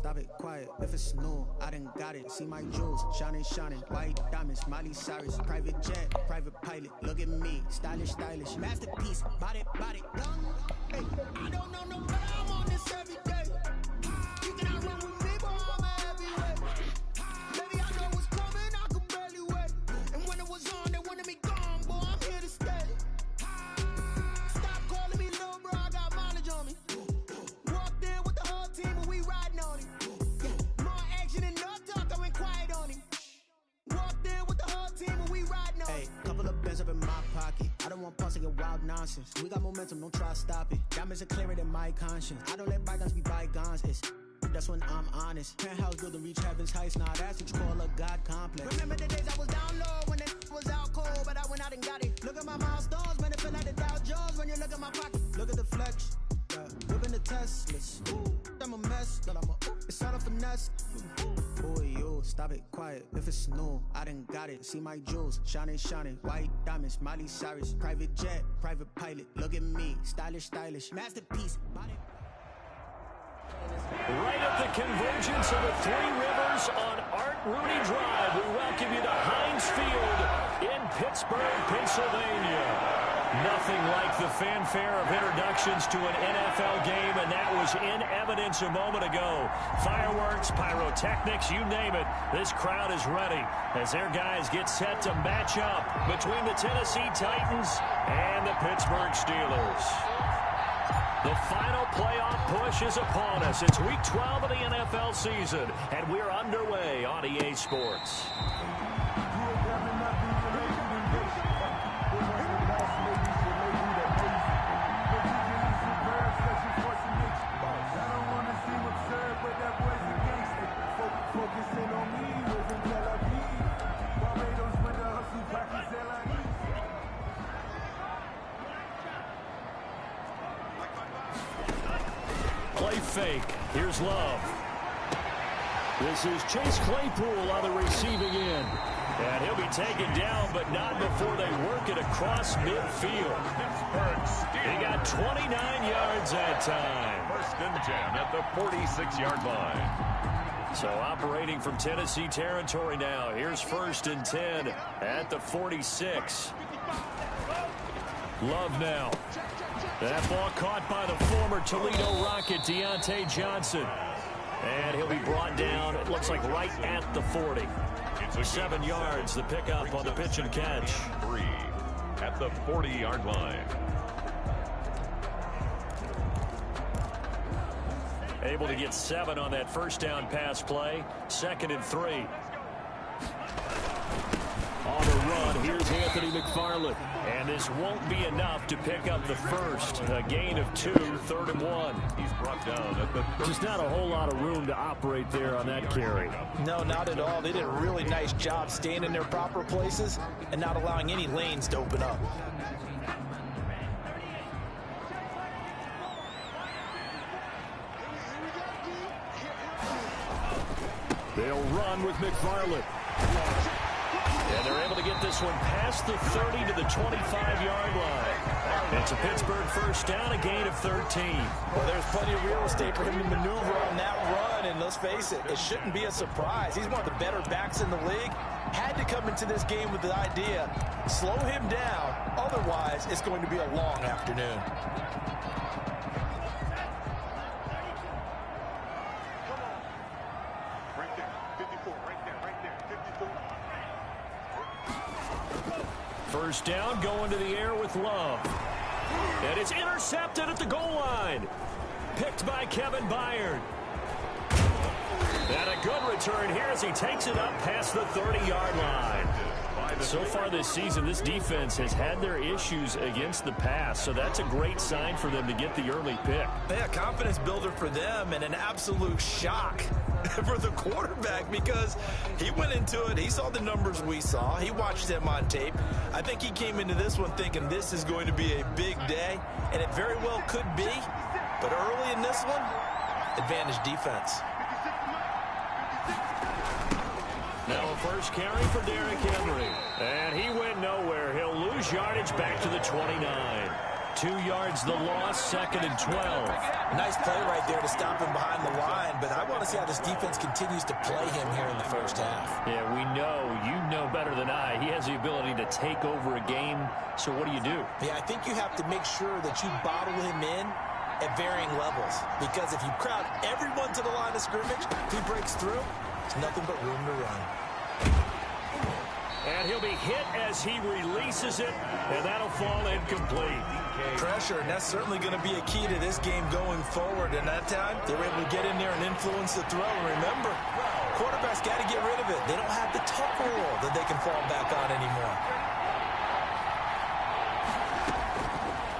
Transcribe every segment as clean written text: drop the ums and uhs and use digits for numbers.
stop it, quiet. If it's new, I done got it. See my jewels, shining, shining. White diamonds, Miley Cyrus. Private jet, private pilot. Look at me, stylish, stylish. Masterpiece, body, body. Hey, I don't know no better, I'm on this every day. You cannot run with me, but I'm a heavyweight. Baby, I know what's coming, I could barely wait. And when it was on, they wanted me gone, boy, I'm here to stay. Stop calling me little bro, I got mileage on me. Walked in with the whole team and we riding on him. Yeah, more action and no talk, I went quiet on him. Walked in with the whole team and we riding on him. Hey, couple of bands up in my pocket. I don't want pulse to get wild nonsense. We got momentum, don't try to stop it. Diamonds are clearer than my conscience. I don't let bygones be bygones. That's when I'm honest. Penthouse building reach heaven's heights. Now that's what you call a God complex. Remember the days I was down low when it was out cold, but I went out and got it. Look at my milestones, man, it feel like the Dow Jones when you look at my pocket. Look at the flex, yeah. Whipping the Teslas. Ooh, I'm a mess, but it's all a finesse. Boy, you stop it, quiet. If it's new, I done got it. See my jewels, shining, shining. White diamonds, Miley Cyrus. Private jet, private pilot. Look at me, stylish, stylish. Masterpiece, body. Right at the convergence of the Three Rivers on Art Rooney Drive, we welcome you to Heinz Field in Pittsburgh, Pennsylvania. Nothing like the fanfare of introductions to an NFL game, and that was in evidence a moment ago. Fireworks, pyrotechnics, you name it. This crowd is ready as their guys get set to match up between the Tennessee Titans and the Pittsburgh Steelers. The final playoff push is upon us. It's Week 12 of the NFL season, and we're underway on EA Sports. Play fake. Here's Love. This is Chase Claypool on the receiving end. And he'll be taken down, but not before they work it across midfield. He got 29 yards that time. First and 10 at the 46-yard line. So operating from Tennessee territory now. Here's first and 10 at the 46. Love now. That ball caught by the former Toledo Rocket, Deontay Johnson. And he'll be brought down, it looks like right at the 40. 7 yards, the pickup on the pitch and catch. 3 at the 40-yard line. Able to get 7 on that first down pass play. 2nd and 3. On the run, here's Anthony McFarland. And this won't be enough to pick up the first. A gain of 2, 3rd and 1. He's brought down at the Just not a whole lot of room to operate there on that carry. No, not at all. They did a really nice job staying in their proper places and not allowing any lanes to open up. They'll run with McFarland. And they're able to get this one past the 30 to the 25-yard line. It's a Pittsburgh first down, a gain of 13. Well, there's plenty of real estate for him to maneuver on that run, and let's face it, it shouldn't be a surprise. He's one of the better backs in the league. Had to come into this game with the idea, slow him down, otherwise it's going to be a long afternoon. First down, going to the air with Love. And it's intercepted at the goal line. Picked by Kevin Byard. And a good return here as he takes it up past the 30-yard line. So far this season, this defense has had their issues against the pass, so that's a great sign for them to get the early pick. Yeah, confidence builder for them and an absolute shock for the quarterback because he went into it. He saw the numbers we saw. He watched them on tape. I think he came into this one thinking this is going to be a big day, and it very well could be. But early in this one, advantage defense. Now a first carry for Derrick Henry. And he went nowhere. He'll lose yardage back to the 29. 2 yards the loss, 2nd and 12. Nice play right there to stop him behind the line, but I want to see how this defense continues to play him here in the first half. Yeah, we know. You know better than I. He has the ability to take over a game, so what do you do? Yeah, I think you have to make sure that you bottle him in at varying levels, because if you crowd everyone to the line of scrimmage, if he breaks through, there's nothing but room to run. And he'll be hit as he releases it, and that'll fall incomplete. Pressure, and that's certainly going to be a key to this game going forward. And that time, they were able to get in there and influence the throw. And remember, quarterbacks got to get rid of it. They don't have the tuck rule that they can fall back on anymore.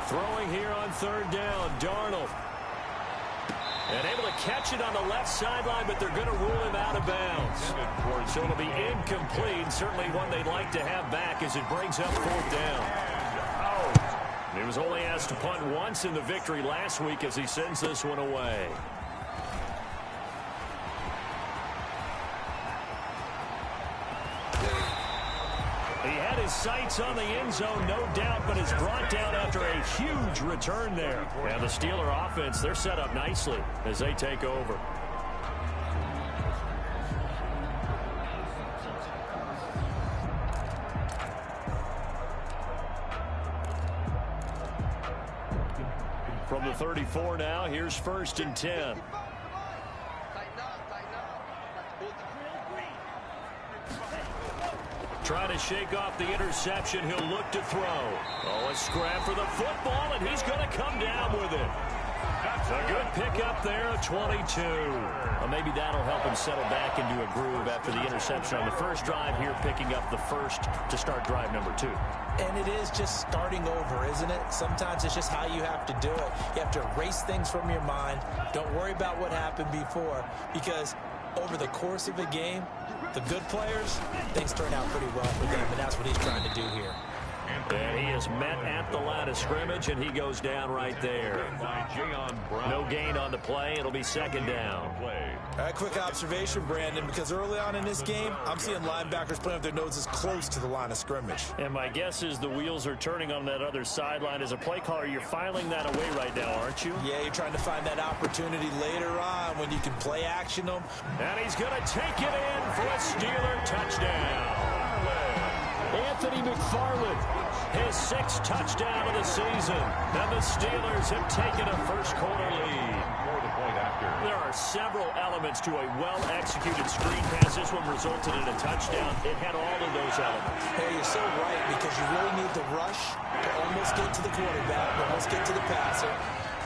Throwing here on 3rd down, Darnold. And able to catch it on the left sideline, but they're going to rule him out of bounds. So it'll be incomplete. Certainly one they'd like to have back as it brings up 4th down. He was only asked to punt once in the victory last week as he sends this one away. He had his sights on the end zone, no doubt, but is brought down after a huge return there. And the Steeler offense, they're set up nicely as they take over. From the 34 now, here's 1st and 10. Trying to shake off the interception. He'll look to throw. Oh, a scrap for the football, and he's going to come down with it. A good pickup there, a 22. Well, maybe that'll help him settle back into a groove after the interception on the first drive here, picking up the first to start drive number 2. And it is just starting over, isn't it? Sometimes it's just how you have to do it. You have to erase things from your mind. Don't worry about what happened before, because over the course of a game, the good players, things turn out pretty well for them, and that's what he's trying to do here. And he is met at the line of scrimmage, and he goes down right there. No gain on the play. It'll be 2nd down. All right, quick observation, Brandon, because early on in this game, I'm seeing linebackers playing with their noses close to the line of scrimmage. And my guess is the wheels are turning on that other sideline. As a play caller, you're filing that away right now, aren't you? Yeah, you're trying to find that opportunity later on when you can play action them. And he's going to take it in for a Steeler touchdown. Anthony McFarland, his 6th touchdown of the season. And the Steelers have taken a first-quarter lead. There are several elements to a well-executed screen pass. This one resulted in a touchdown. It had all of those elements. Hey, you're so right, because you really need the rush to almost get to the quarterback, almost get to the passer.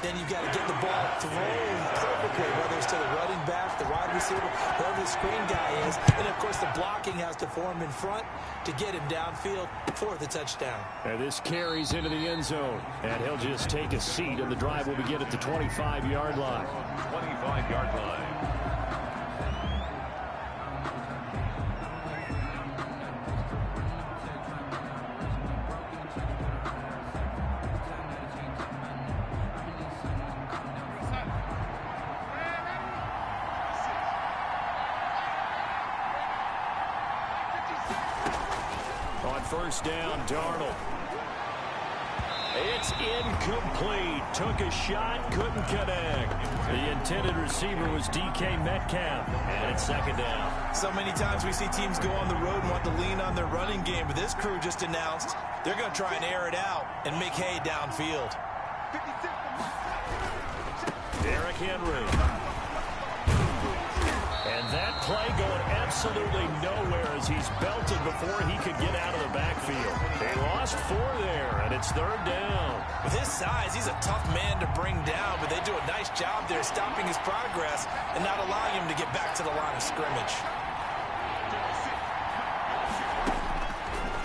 Then you've got to get the ball thrown perfectly, whether it's to the running back, the wide receiver, whoever the screen guy is. And, of course, the blocking has to form in front to get him downfield for the touchdown. And this carries into the end zone. And he'll just take a seat, and the drive will begin at the 25-yard line. 25-yard line. On 1st down, Darnold. It's incomplete. Took a shot, couldn't connect. The intended receiver was DK Metcalf, and it's 2nd down. So many times we see teams go on the road and want to lean on their running game, but this crew just announced they're going to try and air it out and make hay downfield. Derrick Henry. And that play going absolutely nowhere as he's belted before he could get out of the backfield. They lost 4 there, and it's 3rd down. With his size, he's a tough man to bring down, but they do a nice job there stopping his progress and not allowing him to get back to the line of scrimmage.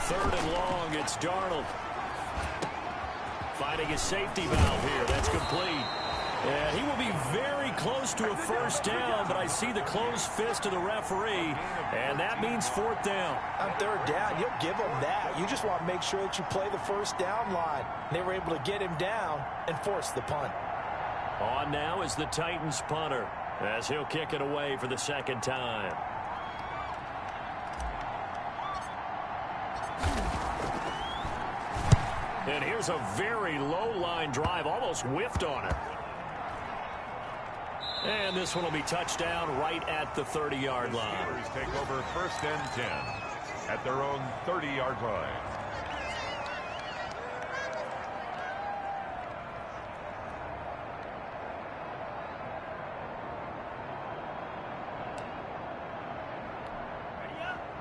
3rd and long, it's Darnold. Finding his safety valve here. That's complete. And he will be very close to a 1st down, but I see the closed fist of the referee, and that means 4th down. On 3rd down, you'll give him that. You just want to make sure that you play the 1st down line. They were able to get him down and force the punt. On now is the Titans punter, as he'll kick it away for the 2nd time. And here's a very low-line drive, almost whiffed on it. And this one will be touchdown right at the 30-yard line. The Steelers take over 1st and 10 at their own 30-yard line.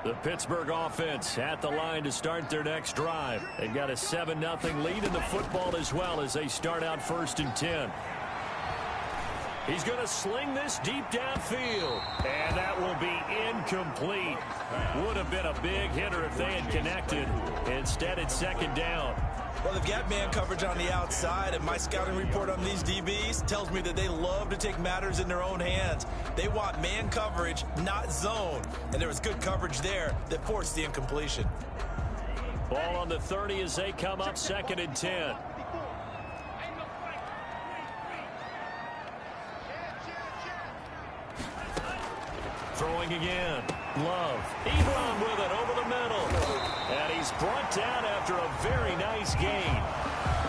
The Pittsburgh offense at the line to start their next drive. They've got a 7-0 lead in the football as well as they start out 1st and 10. He's going to sling this deep downfield, and that will be incomplete. Would have been a big hitter if they had connected. Instead, it's 2nd down. Well, they've got man coverage on the outside, and my scouting report on these DBs tells me that they love to take matters in their own hands. They want man coverage, not zone, and there was good coverage there that forced the incompletion. Ball on the 30 as they come up 2nd and 10. Throwing again. Love. Ebron with it over the middle. And he's brought down after a very nice gain.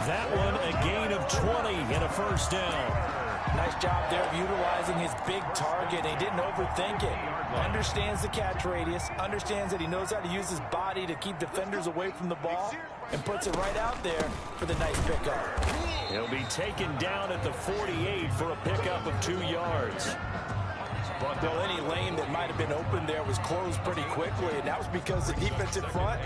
That one a gain of 20 and a 1st down. Nice job there of utilizing his big target. He didn't overthink it. Understands the catch radius. Understands that he knows how to use his body to keep defenders away from the ball. And puts it right out there for the nice pickup. He'll be taken down at the 48 for a pickup of 2 yards. Well, any lane that might have been open there was closed pretty quickly, and that was because the defensive front,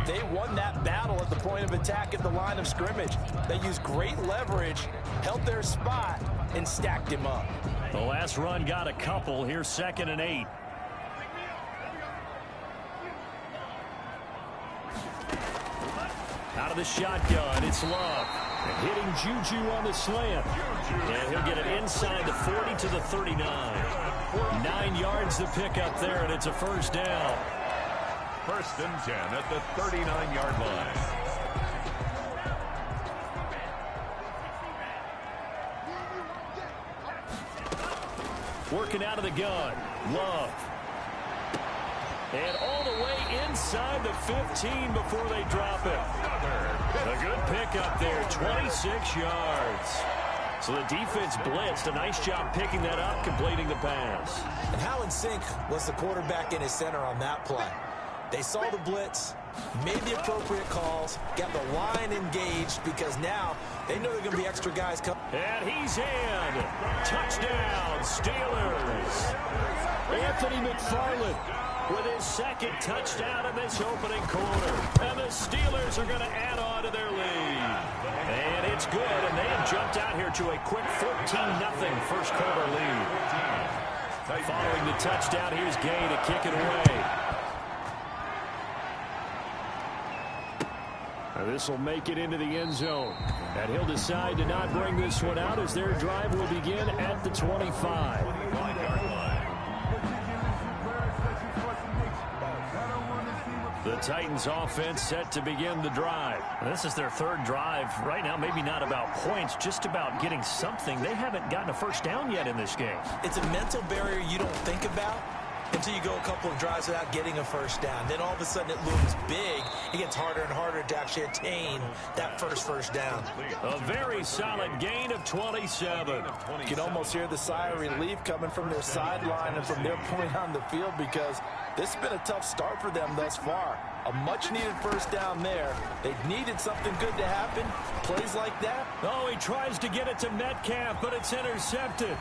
they won that battle at the point of attack at the line of scrimmage. They used great leverage, held their spot, and stacked him up. The last run got a couple. Here's 2nd and 8. Out of the shotgun, it's Love. And hitting Juju on the slant. And he'll get it inside the 40 to the 39. 9 yards to pick up there, and it's a 1st down. 1st and 10 at the 39-yard line. Working out of the gun. Love. And all the way inside the 15 before they drop it. A good pickup there, 26 yards. So the defense blitzed. A nice job picking that up, completing the pass. And how in sync was the quarterback and his center on that play? They saw the blitz, made the appropriate calls, got the line engaged because now they know they're going to be extra guys coming. And he's in. Touchdown, Steelers. Anthony McFarland with his 2nd touchdown in this opening quarter. And the Steelers are going to add on to their lead. And it's good, and they have jumped out here to a quick 14-0 first quarter lead. Following the touchdown, here's Gay to kick it away. This will make it into the end zone. And he'll decide to not bring this one out as their drive will begin at the 25. The Titans offense set to begin the drive. This is their 3rd drive. Right now, maybe not about points, just about getting something. They haven't gotten a 1st down yet in this game. It's a mental barrier you don't think about until you go a couple of drives without getting a 1st down. Then all of a sudden it looms big. It gets harder and harder to actually attain that first down. A very solid gain of 27. You can almost hear the sigh of relief coming from their sideline and from their point on the field because this has been a tough start for them thus far. A much-needed 1st down there. They needed something good to happen. Plays like that. Oh, he tries to get it to Metcalf, but it's intercepted.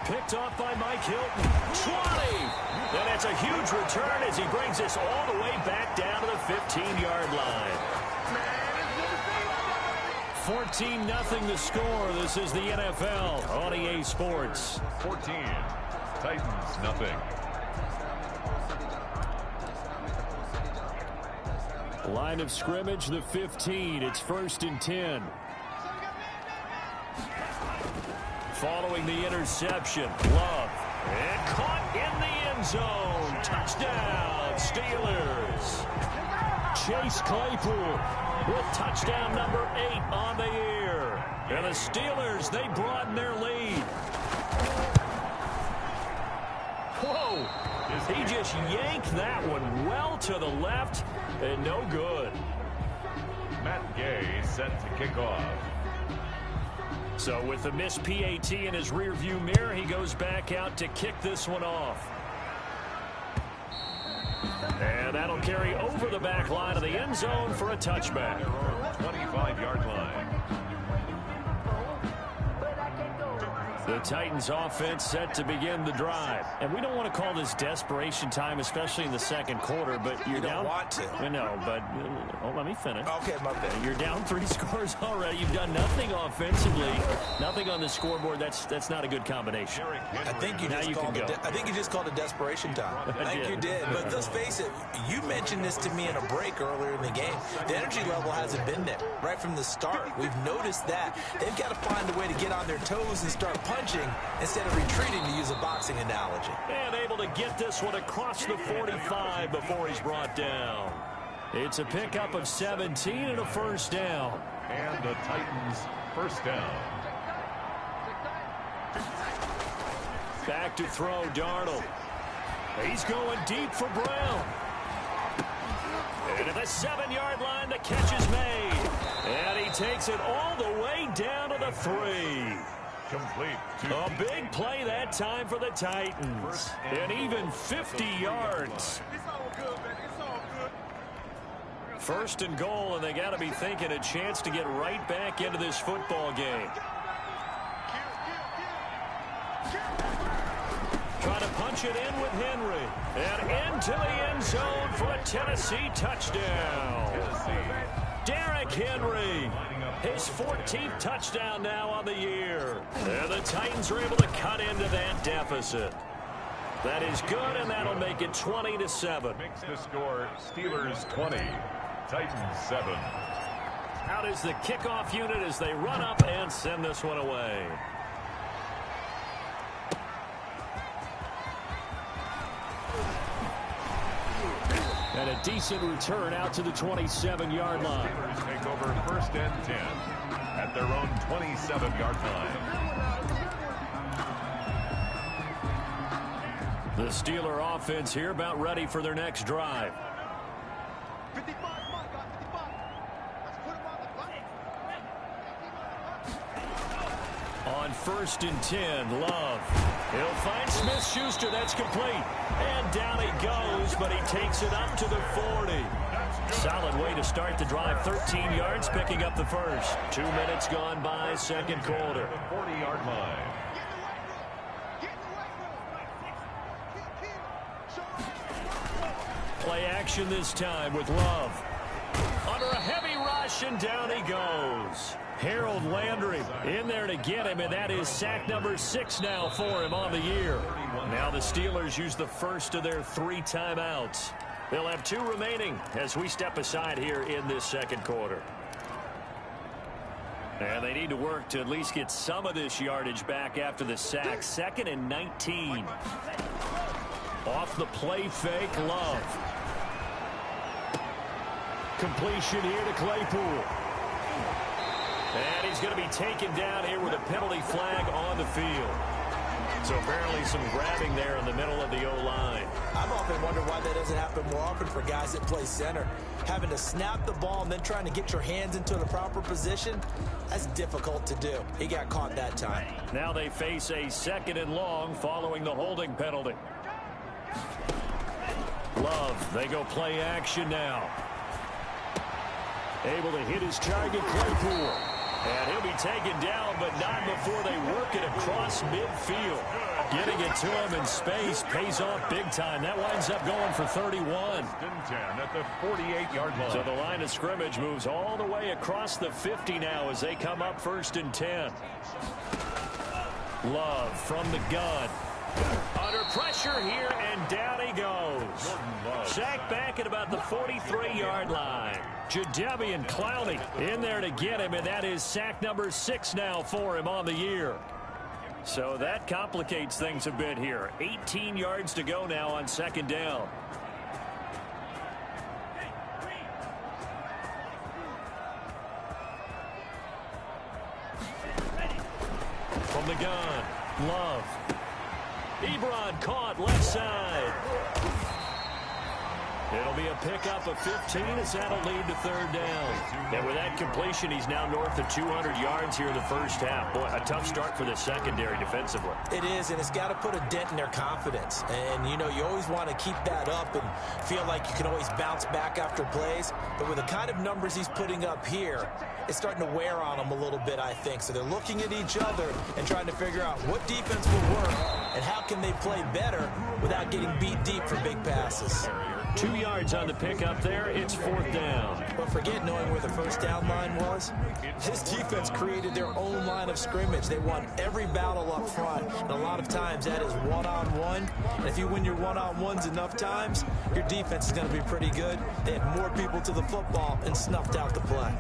Picked off by Mike Hilton. 20! And it's a huge return as he brings this all the way back down to the 15-yard line. 14-0 the score. This is the NFL on EA Sports. 14. Titans, nothing. Line of scrimmage, the 15. It's 1st and 10. Following the interception, Love. And caught in the end zone. Touchdown, Steelers. Chase Claypool with touchdown number 8 on the year. And the Steelers, they broaden their lead. Whoa. He just yanked that one well to the left and no good. Matt Gay set to kick off. So with the missed PAT in his rearview mirror, he goes back out to kick this one off. And that'll carry over the back line of the end zone for a touchback. 25-yard line. The Titans offense set to begin the drive. And we don't want to call this desperation time, especially in the second quarter, but you're down. You don't want to. No, but let me finish. Okay, my bad. You're down 3 scores already. You've done nothing offensively, nothing on the scoreboard. That's not a good combination. I think you just called it desperation time. I think you did. But let's face it, you mentioned this to me in a break earlier in the game. The energy level hasn't been there right from the start. We've noticed that. They've got to find a way to get on their toes and start punching instead of retreating, to use a boxing analogy. And able to get this one across the 45 before he's brought down. It's a pickup of 17 and a first down. And the Titans first down. Back to throw, Darnold. He's going deep for Brown. And at the 7-yard line, the catch is made. And he takes it all the way down to the 3. Complete. A big play that time for the Titans. And even 50 yards. First and goal, and they got to be thinking a chance to get right back into this football game. Trying to punch it in with Henry. And into the end zone for a Tennessee touchdown. Derrick Henry. His 14th touchdown now on the year. And the Titans are able to cut into that deficit. That is good, and that'll make it 20-7. Makes the score Steelers 20, Titans 7. Out is the kickoff unit as they run up and send this one away. And a decent return out to the 27-yard line. Steelers take over first and 10 at their own 27-yard line. The Steeler offense here about ready for their next drive. On first and 10, Love. He'll find Smith-Schuster. That's complete. And down he goes, but he takes it up to the 40. Solid way to start the drive. 13 yards, picking up the first. 2 minutes gone by, second quarter. 40-yard line. Play action this time with Love. Under a heavy rush, and down he goes. Harold Landry in there to get him, and that is sack number 6 now for him on the year. Now the Steelers use the first of their 3 timeouts. They'll have 2 remaining as we step aside here in this second quarter. And they need to work to at least get some of this yardage back after the sack. 2nd and 19. Off the play fake, Love. Completion here to Claypool. And he's going to be taken down here with a penalty flag on the field. So apparently some grabbing there in the middle of the O-line. I've often wondered why that doesn't happen more often for guys that play center. Having to snap the ball and then trying to get your hands into the proper position, that's difficult to do. He got caught that time. Now they face a 2nd and long following the holding penalty. Love, they go play action now. Able to hit his target, Claypool. And he'll be taken down, but not before they work it across midfield. Getting it to him in space pays off big time. That winds up going for 31. 10 at the 48-yard line. So the line of scrimmage moves all the way across the 50 now as they come up 1st and 10. Love from the gun. Under pressure here, and down he goes. Sacked back at about the 43-yard line. Jadeveon Clowney in there to get him, and that is sack number 6 now for him on the year. So that complicates things a bit here. 18 yards to go now on 2nd down. From the gun, Love. Ebron caught left side. It'll be a pickup of 15 as that'll lead to third down. And with that completion, he's now north of 200 yards here in the first half. Boy, a tough start for the secondary defensively. It is, and it's got to put a dent in their confidence. And, you know, you always want to keep that up and feel like you can always bounce back after plays. But with the kind of numbers he's putting up here, it's starting to wear on them a little bit, I think. So they're looking at each other and trying to figure out what defense will work and how can they play better without getting beat deep for big passes. 2 yards on the pickup there. It's fourth down. But forget knowing where the first down line was. This defense created their own line of scrimmage. They won every battle up front. And a lot of times that is one-on-one. And if you win your one-on-ones enough times, your defense is going to be pretty good. They had more people to the football and snuffed out the play.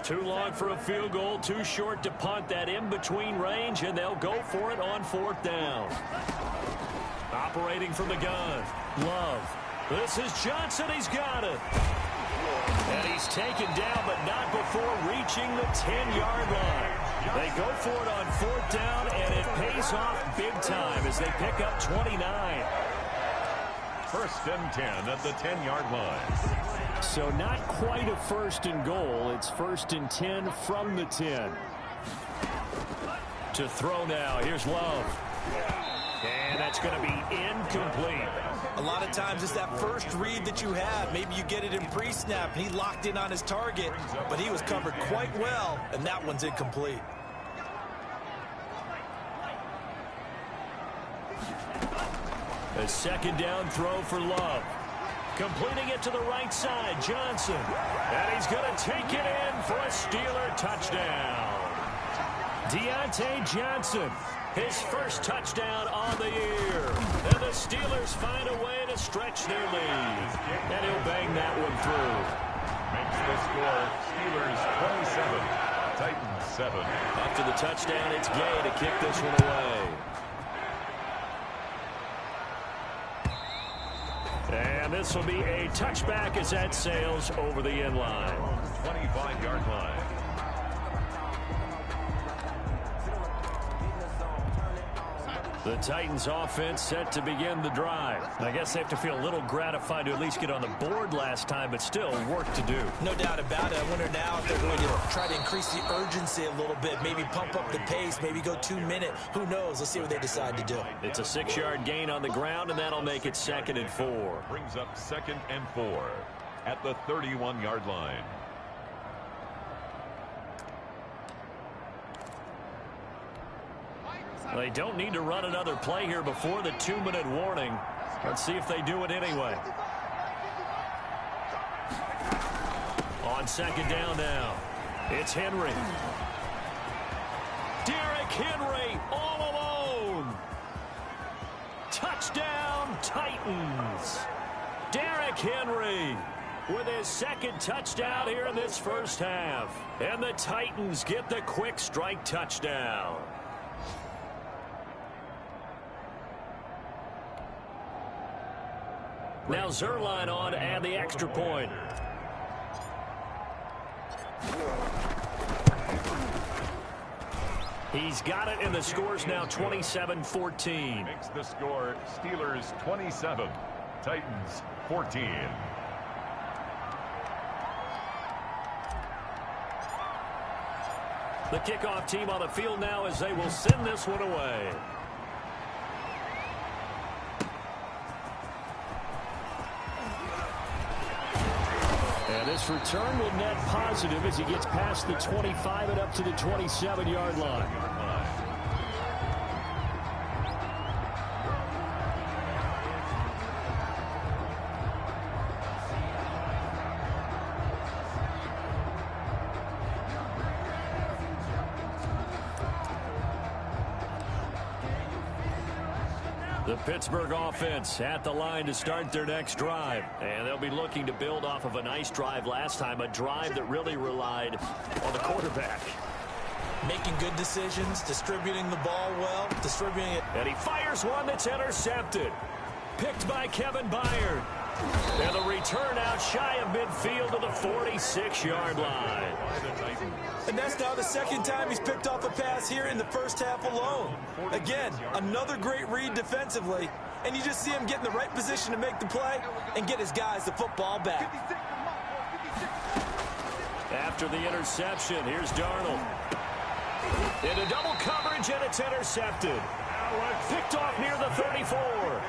Too long for a field goal, too short to punt. That in-between range, and they'll go for it on fourth down. Operating from the gun, Love. This is Johnson. He's got it. And he's taken down, but not before reaching the 10-yard line. They go for it on fourth down, and it pays off big time as they pick up 29. First and 10 at the 10-yard line. So not quite a first and goal. It's first and 10 from the 10. To throw now. Here's Love. And that's going to be incomplete. A lot of times it's that first read that you have. Maybe you get it in pre-snap, and he locked in on his target, but he was covered quite well, and that one's incomplete. A second down throw for Love. Completing it to the right side, Johnson. And he's going to take it in for a Steeler touchdown. Deontay Johnson, his first touchdown on the year. And the Steelers find a way to stretch their lead. And he'll bang that one through. Makes the score Steelers 27, Titans 7. After the touchdown, it's Gay to kick this one away. And this will be a touchback as that sails over the end line. 25-yard line. The Titans offense set to begin the drive. I guess they have to feel a little gratified to at least get on the board last time, but still work to do. No doubt about it. I wonder now if they're going to try to increase the urgency a little bit, maybe pump up the pace, maybe go 2 minute. Who knows? Let's see what they decide to do. It's a 6-yard gain on the ground, and that'll make it 2nd and 4. Brings up 2nd and 4 at the 31-yard line. They don't need to run another play here before the 2-minute warning. Let's see if they do it anyway. On second down now, it's Henry. Derrick Henry all alone. Touchdown, Titans. Derrick Henry with his second touchdown here in this first half. And the Titans get the quick strike touchdown. Now Zerline on to add the extra point. He's got it, and the score's now 27-14. Makes the score Steelers 27, Titans 14. The kickoff team on the field now as they will send this one away. And this return will net positive as he gets past the 25 and up to the 27-yard line. The Pittsburgh offense at the line to start their next drive. And they'll be looking to build off of a nice drive last time, a drive that really relied on the quarterback. Making good decisions, distributing the ball well, distributing it. And he fires one that's intercepted. Picked by Kevin Byard. And the return out shy of midfield to the 46-yard line. And that's now the second time he's picked off a pass here in the first half alone. Again, another great read defensively. and you just see him get in the right position to make the play and get his guys the football back. After the interception, here's Darnold. Into double coverage, and it's intercepted. Picked off near the 34.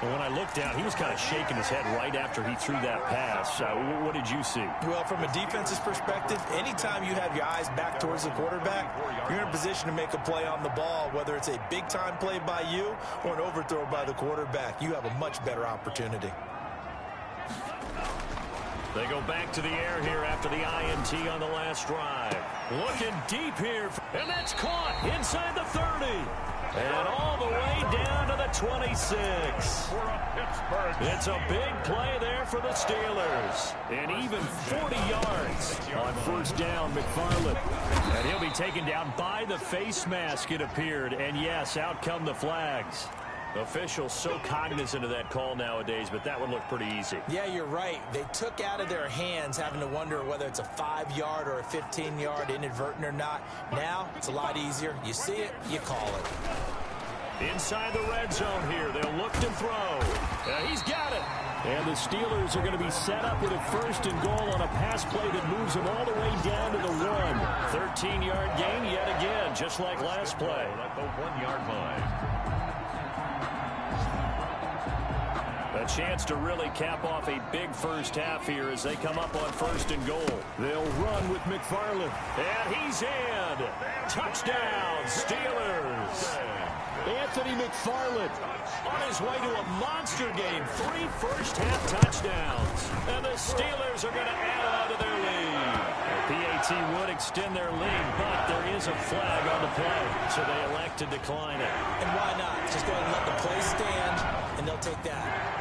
And when I looked down, he was kind of shaking his head right after he threw that pass. What did you see? Well, from a defense's perspective, anytime you have your eyes back towards the quarterback, you're in a position to make a play on the ball, whether it's a big-time play by you or an overthrow by the quarterback. You have a much better opportunity. They go back to the air here after the INT on the last drive. Looking deep here, and that's caught inside the 30. And all the way down to the 26. It's a big play there for the Steelers. And even 40 yards on first down, McFarland. And he'll be taken down by the face mask, it appeared. And yes, out come the flags. Officials so cognizant of that call nowadays, but that would look pretty easy. Yeah, you're right. They took out of their hands having to wonder whether it's a 5-yard or a 15-yard inadvertent or not. Now, it's a lot easier. You see it, you call it. Inside the red zone here, they'll look to throw. He's got it. And the Steelers are going to be set up with a first and goal on a pass play that moves them all the way down to the 1. 13-yard gain yet again, just like last play. At the 1-yard line. A chance to really cap off a big first half here as they come up on first and goal. They'll run with McFarland. And he's in. Touchdown, Steelers. Anthony McFarland on his way to a monster game. 3 first-half touchdowns. And the Steelers are going to add on to their lead. The PAT would extend their lead, but there is a flag on the play, so they elect to decline it. And why not? Just go ahead and let the play stand, and they'll take that.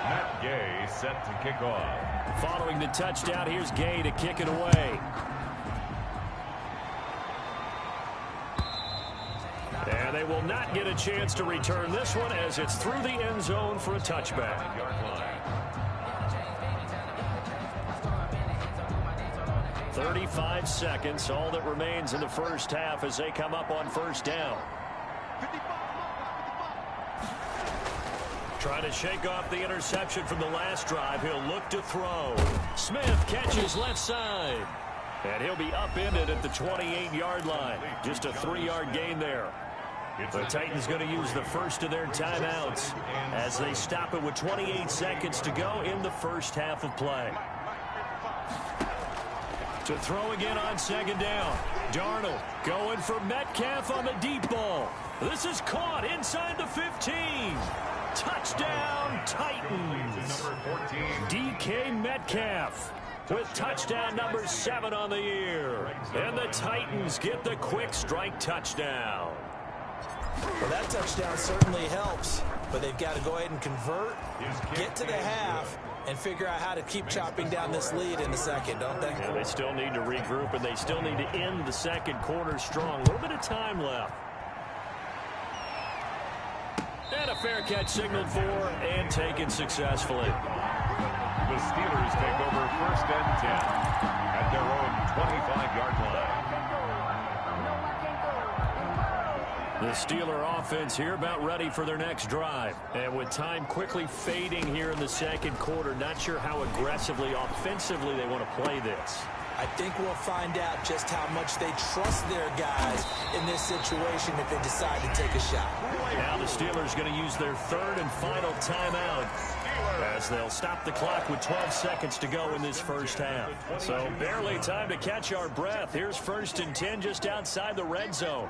Matt Gay set to kick off. Following the touchdown, here's Gay to kick it away. And they will not get a chance to return this one as it's through the end zone for a touchback. 35 seconds, all that remains in the first half as they come up on first down. Trying to shake off the interception from the last drive. He'll look to throw. Smith catches left side. And he'll be upended at the 28-yard line. Just a 3-yard gain there. The Titans going to use the first of their timeouts as they stop it with 28 seconds to go in the first half of play. To throw again on second down. Darnold going for Metcalf on the deep ball. This is caught inside the 15. Touchdown, Titans. DK Metcalf with touchdown number 7 on the year. And the Titans get the quick strike touchdown. Well, that touchdown certainly helps, but they've got to go ahead and convert, get to the half, and figure out how to keep chopping down this lead in the second, don't they? Yeah, they still need to regroup, and they still need to end the second quarter strong. A little bit of time left. And a fair catch signaled for and taken successfully. The Steelers take over first and 10 at their own 25-yard line. The Steeler offense here about ready for their next drive. And with time quickly fading here in the second quarter, not sure how aggressively, offensively they want to play this. I think we'll find out just how much they trust their guys in this situation if they decide to take a shot. Now the Steelers going to use their third and final timeout as they'll stop the clock with 12 seconds to go in this first half. So barely time to catch our breath. Here's first and 10 just outside the red zone.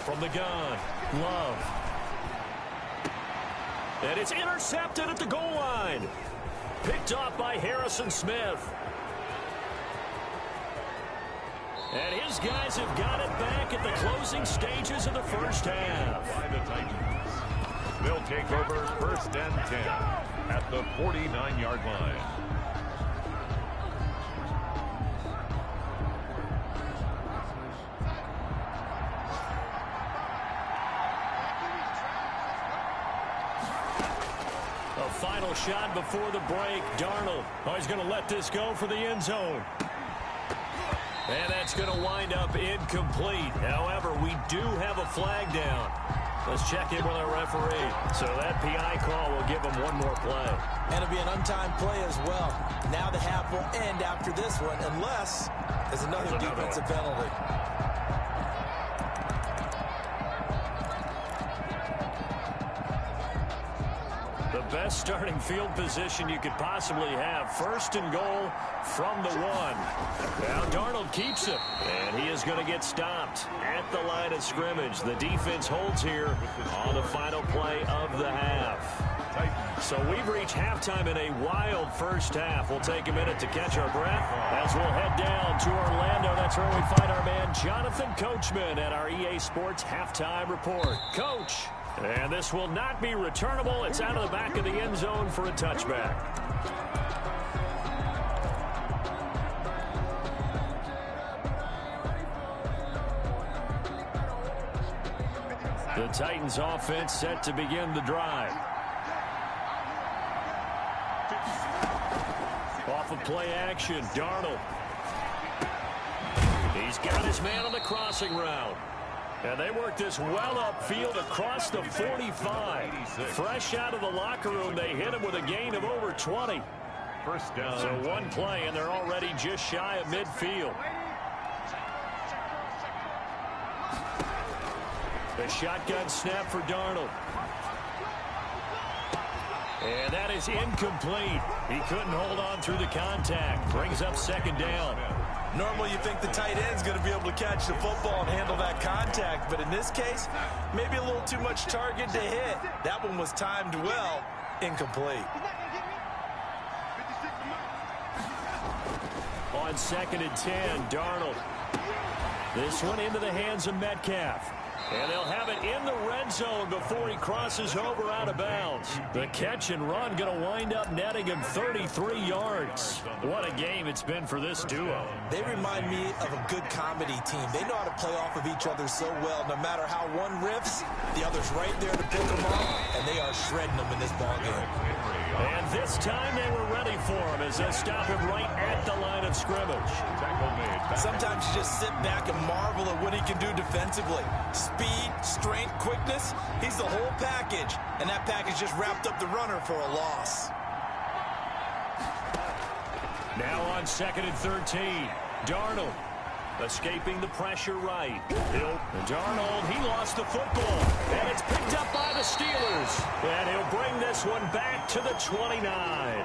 From the gun, Love. And it's intercepted at the goal line. Picked off by Harrison Smith. And his guys have got it back at the closing stages of the first half. By the Titans. They'll take over first and 10 at the 49-yard line. A final shot before the break. Darnold. Oh, he's going to let this go for the end zone. And that's going to wind up incomplete. However, we do have a flag down. Let's check in with our referee. So that PI call will give him one more play. And it'll be an untimed play as well. Now the half will end after this one, unless there's another defensive penalty. The best starting field position you could possibly have. First and goal from the 1. Now Darnold keeps it, and he is going to get stopped at the line of scrimmage. The defense holds here on the final play of the half. So we've reached halftime in a wild first half. We'll take a minute to catch our breath as we'll head down to Orlando. That's where we find our man Jonathan Coachman at our EA Sports Halftime Report. Coach. And this will not be returnable. It's out of the back of the end zone for a touchback. The Titans offense set to begin the drive. Off of play action, Darnold. He's got his man on the crossing route. And they work this well upfield across the 45. Fresh out of the locker room, they hit him with a gain of over 20. First down. So one play, and they're already just shy of midfield. The shotgun snap for Darnold. And that is incomplete. He couldn't hold on through the contact. Brings up second down. Normally you think the tight end's going to be able to catch the football and handle that contact, but in this case, maybe a little too much target to hit. That one was timed well, incomplete. On second and 10, Darnold. This one into the hands of Metcalf. And they'll have it in the red zone before he crosses over out of bounds. The catch and run going to wind up netting him 33 yards. What a game it's been for this duo. They remind me of a good comedy team. They know how to play off of each other so well. No matter how one riffs, the other's right there to pick them up, and they are shredding them in this ballgame. And this time they were ready for him as they stop him right at the line of scrimmage. Sometimes you just sit back and marvel at what he can do defensively. Speed, strength, quickness, he's the whole package. And that package just wrapped up the runner for a loss. Now on second and 13, Darnold escaping the pressure right. Darnold, he lost the football. And it's picked up by the Steelers. And he'll bring this one back to the 29.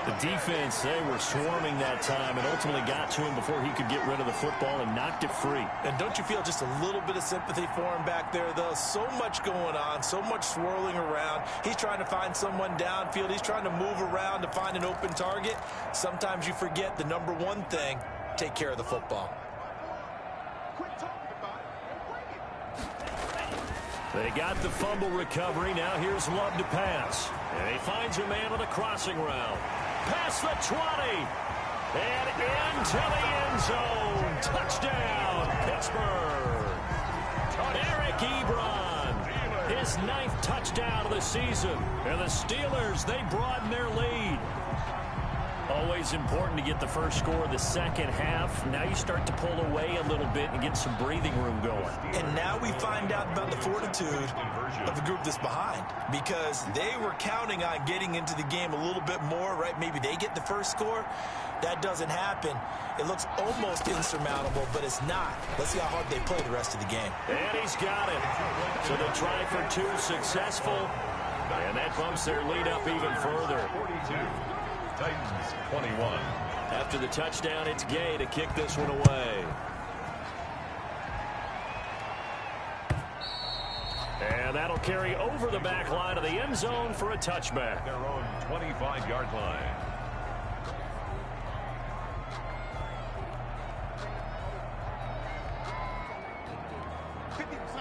The defense, they were swarming that time and ultimately got to him before he could get rid of the football and knocked it free. And don't you feel just a little bit of sympathy for him back there, though? So much going on, so much swirling around. He's trying to find someone downfield. He's trying to move around to find an open target. Sometimes you forget the number one thing, take care of the football. They got the fumble recovery. Now here's Love to pass. And he finds a man on the crossing route. Past the 20. And into the end zone. Touchdown, Pittsburgh. Eric Ebron. His 9th touchdown of the season. And the Steelers, they broaden their lead. Always important to get the first score of the second half. Now you start to pull away a little bit and get some breathing room going. And now we find out about the fortitude of the group that's behind, because they were counting on getting into the game a little bit more, right? Maybe they get the first score. That doesn't happen. It looks almost insurmountable, but it's not. Let's see how hard they play the rest of the game. And he's got it. So the try for 2 successful. And that bumps their lead up even further. 42. Titans 21. After the touchdown, it's Gay to kick this one away. And that'll carry over the back line of the end zone for a touchback. Their own 25-yard line.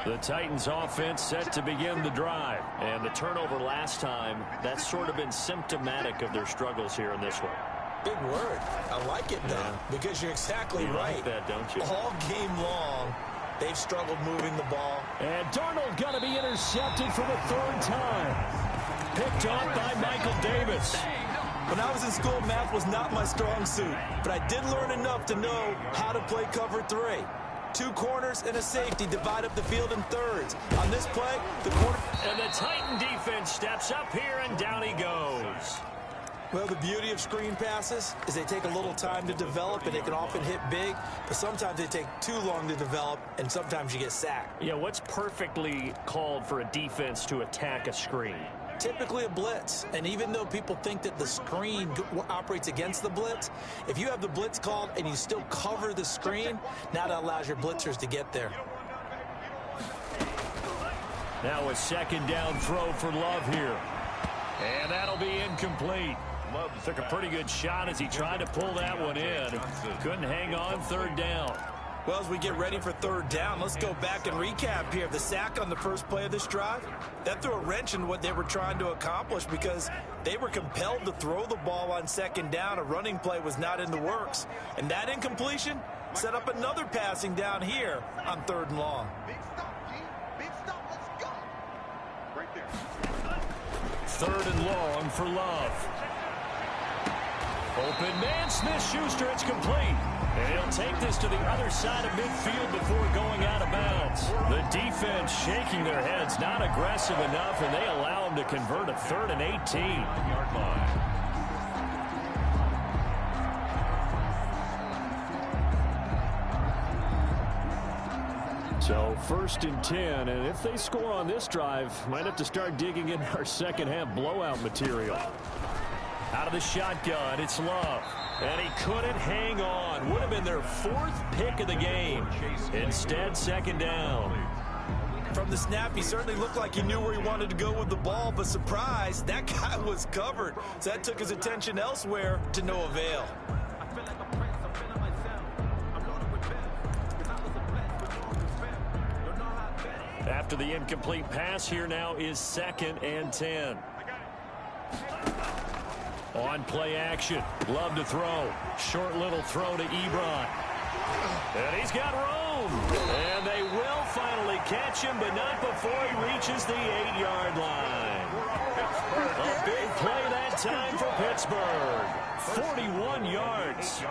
The Titans offense set to begin the drive. And the turnover last time, that's sort of been symptomatic of their struggles here in this one. Big word. I like it, though, because you're exactly right. Like that, don't you? All game long, they've struggled moving the ball. And Darnold going to be intercepted for the 3rd time. Picked off by Michael Davis. When I was in school, math was not my strong suit, but I did learn enough to know how to play cover 3. 2 corners and a safety divide up the field in thirds. On this play, the corner... And the Titan defense steps up here, and down he goes. Well, the beauty of screen passes is they take a little time to develop, and they can often hit big, but sometimes they take too long to develop, and sometimes you get sacked. Yeah, what's perfectly called for a defense to attack a screen? Typically a blitz, and even though people think that the screen operates against the blitz, if you have the blitz called and you still cover the screen, now that allows your blitzers to get there. Now a second down throw for Love here. And that'll be incomplete. Love took a pretty good shot as he tried to pull that one in. Couldn't hang on third down. Well, as we get ready for third down, let's go back and recap here. The sack on the first play of this drive, that threw a wrench in what they were trying to accomplish because they were compelled to throw the ball on second down. A running play was not in the works. And that incompletion set up another passing down here on third and long. Big stop, G. Big stop. Let's go. Right there. Third and long for Love. Open man, Smith-Schuster, it's complete. And he'll take this to the other side of midfield before going out of bounds. The defense shaking their heads, not aggressive enough, and they allow him to convert a 3rd and 18. So 1st and 10, and if they score on this drive, might have to start digging in our second half blowout material. Out of the shotgun, it's Love. And he couldn't hang on. Would have been their 4th pick of the game. Instead, second down. From the snap, he certainly looked like he knew where he wanted to go with the ball, but surprise, that guy was covered. So that took his attention elsewhere to no avail. After the incomplete pass, here now is 2nd and 10. On play action, Love to throw. Short little throw to Ebron. And he's got room. And they will finally catch him, but not before he reaches the 8-yard line. A big play that time for Pittsburgh. 41 yards.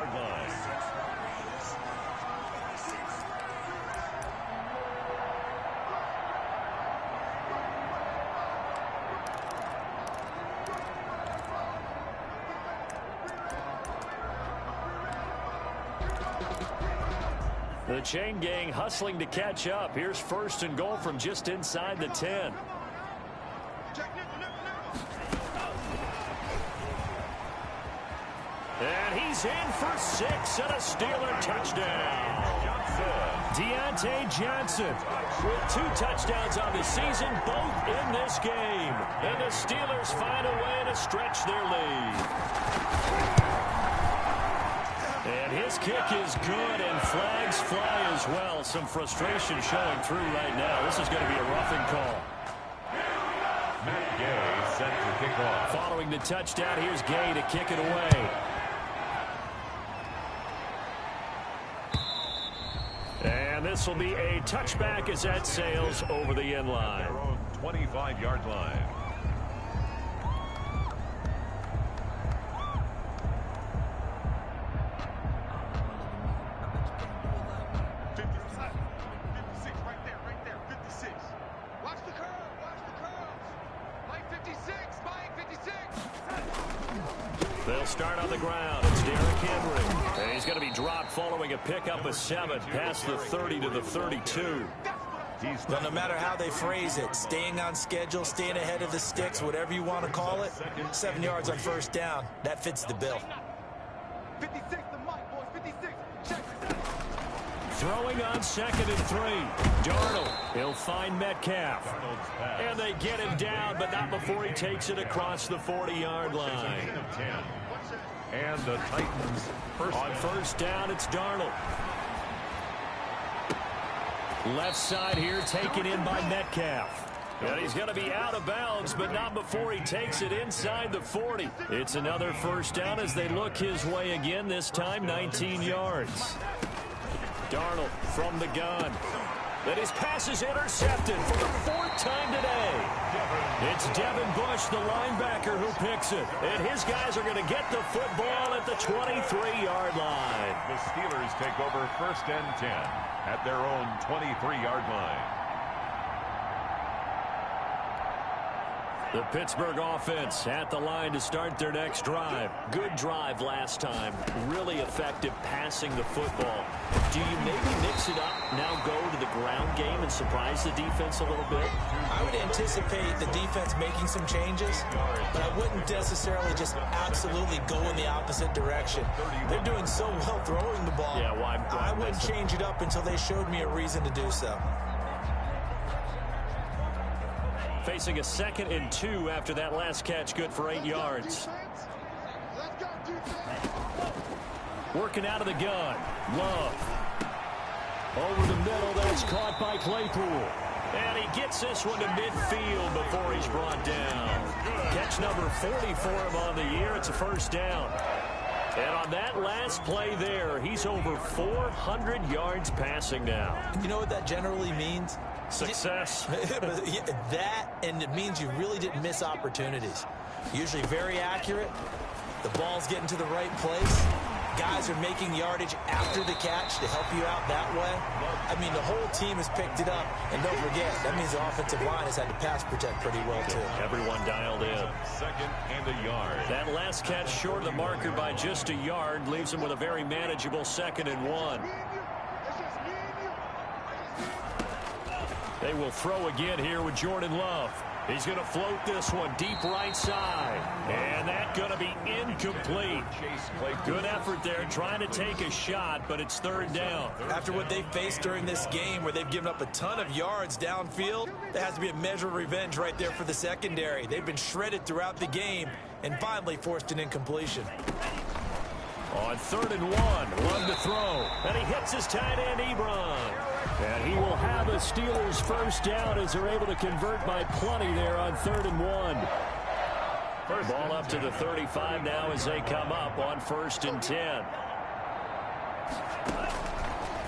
The chain gang hustling to catch up. Here's 1st and goal from just inside the 10. And he's in for 6 and a Steeler touchdown. Deontay Johnson with 2 touchdowns on the season, both in this game. And the Steelers find a way to stretch their lead. And his kick is good, and flags fly as well. Some frustration showing through right now. This is going to be a roughing call. Matt Gay set to kick off. Following the touchdown, here's Gay to kick it away. And this will be a touchback as that sails over the end line. Their own 25-yard line. They'll start on the ground. It's Derrick Henry. And he's going to be dropped following a pickup of 7 past the 30 to the 32. Well, no matter how they phrase it, staying on schedule, staying ahead of the sticks, whatever you want to call it, 7 yards on 1st down, that fits the bill. 56, the mic, boys, 56. Check. Throwing on 2nd and 3. Darnold. He'll find Metcalf. And they get him down, but not before he takes it across the 40-yard line. And the Titans on 1st down, it's Darnold. Left side here taken in by Metcalf. And he's going to be out of bounds, but not before he takes it inside the 40. It's another 1st down as they look his way again, this time 19 yards. Darnold from the gun. And his pass is intercepted for the 4th time today. It's Devin Bush, the linebacker, who picks it. And his guys are going to get the football at the 23-yard line. The Steelers take over 1st and 10 at their own 23-yard line. The Pittsburgh offense at the line to start their next drive. Good drive last time. Really effective passing the football. Do you maybe mix it up, now go to the ground game and surprise the defense a little bit? I would anticipate the defense making some changes, but I wouldn't necessarily just absolutely go in the opposite direction. They're doing so well throwing the ball. Yeah, well, I wouldn't change it up until they showed me a reason to do so. Facing a 2nd and 2 after that last catch, good for 8 yards. Working out of the gun. Love. Over the middle, that's caught by Claypool. And he gets this one to midfield before he's brought down. Catch number 40 for him on the year. It's a 1st down. And on that last play there, he's over 400 yards passing now. You know what that generally means? Success. That, and it means you really didn't miss opportunities. Usually very accurate. The ball's getting to the right place. Guys are making yardage after the catch to help you out that way. I mean, the whole team has picked it up. And don't forget, that means the offensive line has had to pass protect pretty well, too. Everyone dialed in. 2nd and a yard. That last catch short of the marker by just a yard leaves him with a very manageable 2nd and 1. They will throw again here with Jordan Love. He's going to float this one deep right side. And that's going to be incomplete. Good effort there trying to take a shot, but it's 3rd down. After what they've faced during this game where they've given up a ton of yards downfield, there has to be a measure of revenge right there for the secondary. They've been shredded throughout the game and finally forced an incompletion. On 3rd and 1, Love to throw. And he hits his tight end, Ebron. And he will have a Steelers 1st down as they're able to convert by plenty there on 3rd and 1. Ball up to the 35 now as they come up on 1st and 10.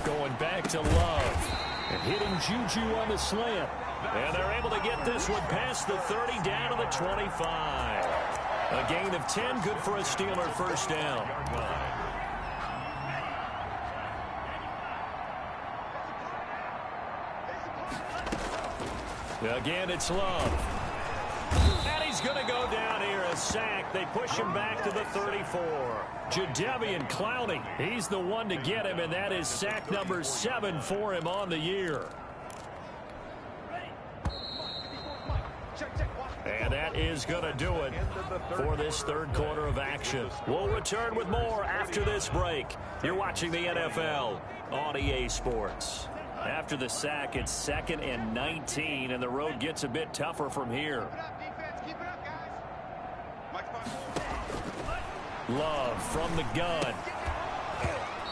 Going back to Love. And hitting Juju on the slant. And they're able to get this one past the 30 down to the 25. A gain of 10, good for a Steeler 1st down. Again, it's Love. And he's going to go down here, a sack. They push him back to the 34. Jadeveon Clowney, he's the one to get him, and that is sack number 7 for him on the year. And that is going to do it for this 3rd quarter of action. We'll return with more after this break. You're watching the NFL on EA Sports. After the sack, it's 2nd and 19, and the road gets a bit tougher from here. Love from the gun.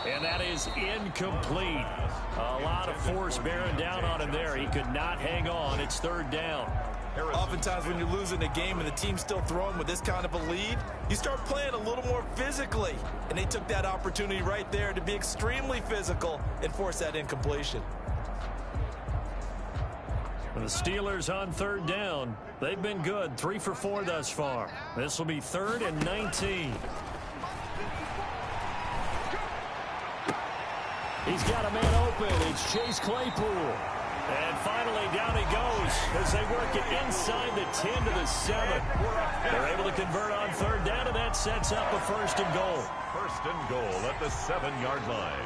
And that is incomplete. A lot of force bearing down on him there. He could not hang on. It's 3rd down. Oftentimes when you're losing a game and the team's still throwing with this kind of a lead, you start playing a little more physically. And they took that opportunity right there to be extremely physical and force that incompletion. The Steelers on 3rd down. They've been good, 3 for 4 thus far. This will be 3rd and 19. He's got a man open. It's Chase Claypool. And finally, down he goes as they work it inside the 10 to the 7. They're able to convert on 3rd down, and that sets up a 1st and goal. 1st and goal at the 7-yard line.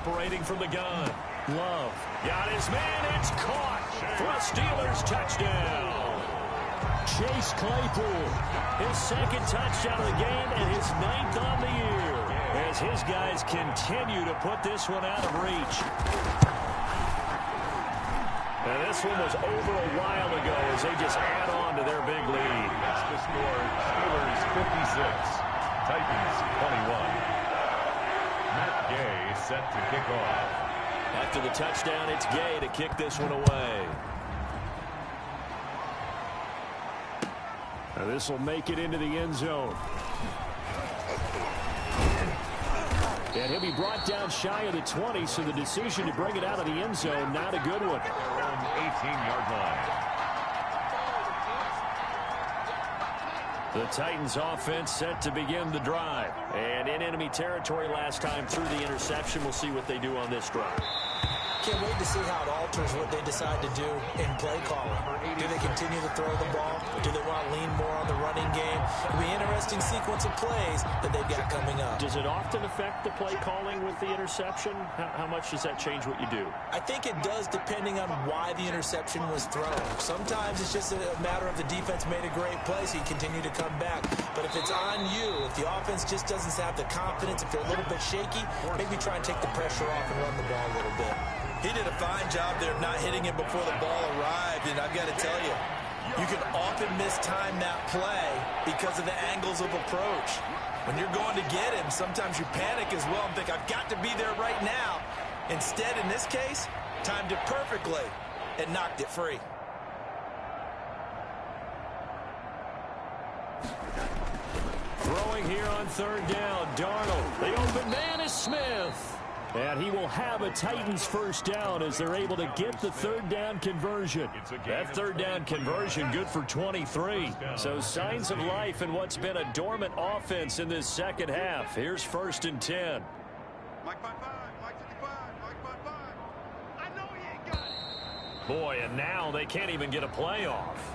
Operating from the gun. Love got his man. It's caught for a Steelers touchdown. Chase Claypool, his 2nd touchdown of the game and his 9th on the year as his guys continue to put this one out of reach. And this one was over a while ago as they just add on to their big lead. That's the score. Steelers 56, Titans 21. Gay set to kick off. After the touchdown, it's Gay to kick this one away. Now this will make it into the end zone. And he'll be brought down shy of the 20, so the decision to bring it out of the end zone, not a good one. Around 18-yard line. The Titans offense set to begin the drive. And in enemy territory last time through the interception. We'll see what they do on this drive. Can't wait to see how it alters what they decide to do in play calling. Do they continue to throw the ball? Do they want to lean more on the running game? It'll be an interesting sequence of plays that they've got coming up. Does it often affect the play calling with the interception? How much does that change what you do? I think it does, depending on why the interception was thrown. Sometimes it's just a matter of the defense made a great play, so you continue to come back. But if it's on you, if the offense just doesn't have the confidence, if they're a little bit shaky, maybe try and take the pressure off and run the ball a little bit. He did a fine job there of not hitting him before the ball arrived, and I've got to tell you, you can often mistime that play because of the angles of approach. When you're going to get him, sometimes you panic as well and think, I've got to be there right now. Instead, in this case, timed it perfectly and knocked it free. Throwing here on third down, Darnold. The open man is Smith. And he will have a Titans first down as they're able to get the third down conversion. That third down conversion good for 23. So signs of life in what's been a dormant offense in this second half. Here's 1st and 10. Mike 5-5, Mike 55, Mike 5-5. I know he ain't got it. Boy, and now they can't even get a play off.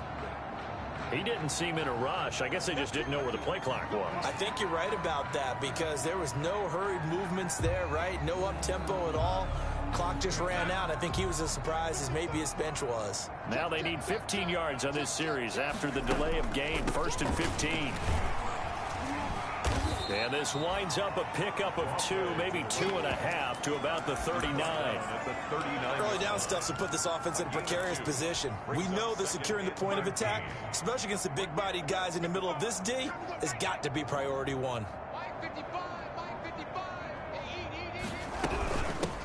He didn't seem in a rush. I guess they just didn't know where the play clock was. I think you're right about that because there was no hurried movements there, right? No up-tempo at all. Clock just ran out. I think he was as surprised as maybe his bench was. Now they need 15 yards on this series after the delay of game. 1st and 15. And this winds up a pickup of 2, maybe 2.5 to about the 39. Early down stuff to put this offense in a precarious position. We know that securing the point of attack, especially against the big-bodied guys in the middle of this D, has got to be priority one. Mike 55, Mike 55.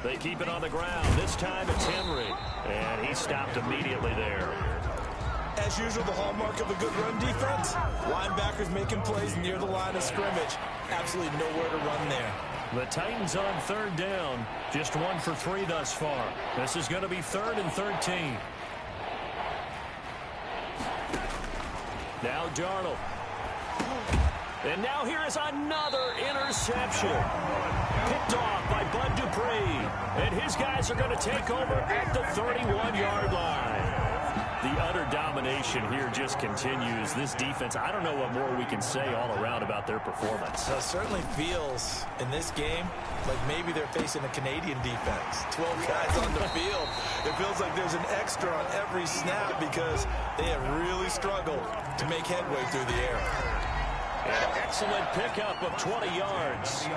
They keep it on the ground. This time it's Henry. And he stopped immediately there. As usual, the hallmark of a good run defense, linebackers making plays near the line of scrimmage. Absolutely nowhere to run there. The Titans on third down, just 1 for 3 thus far. This is going to be 3rd and 13. Now Darnold. And now here is another interception. Picked off by Bud Dupree. And his guys are going to take over at the 31-yard line. The utter domination here just continues. This defense, I don't know what more we can say all around about their performance. It certainly feels in this game like maybe they're facing a Canadian defense. 12 guys on the field. It feels like there's an extra on every snap because they have really struggled to make headway through the air. An excellent pickup of 20 yards.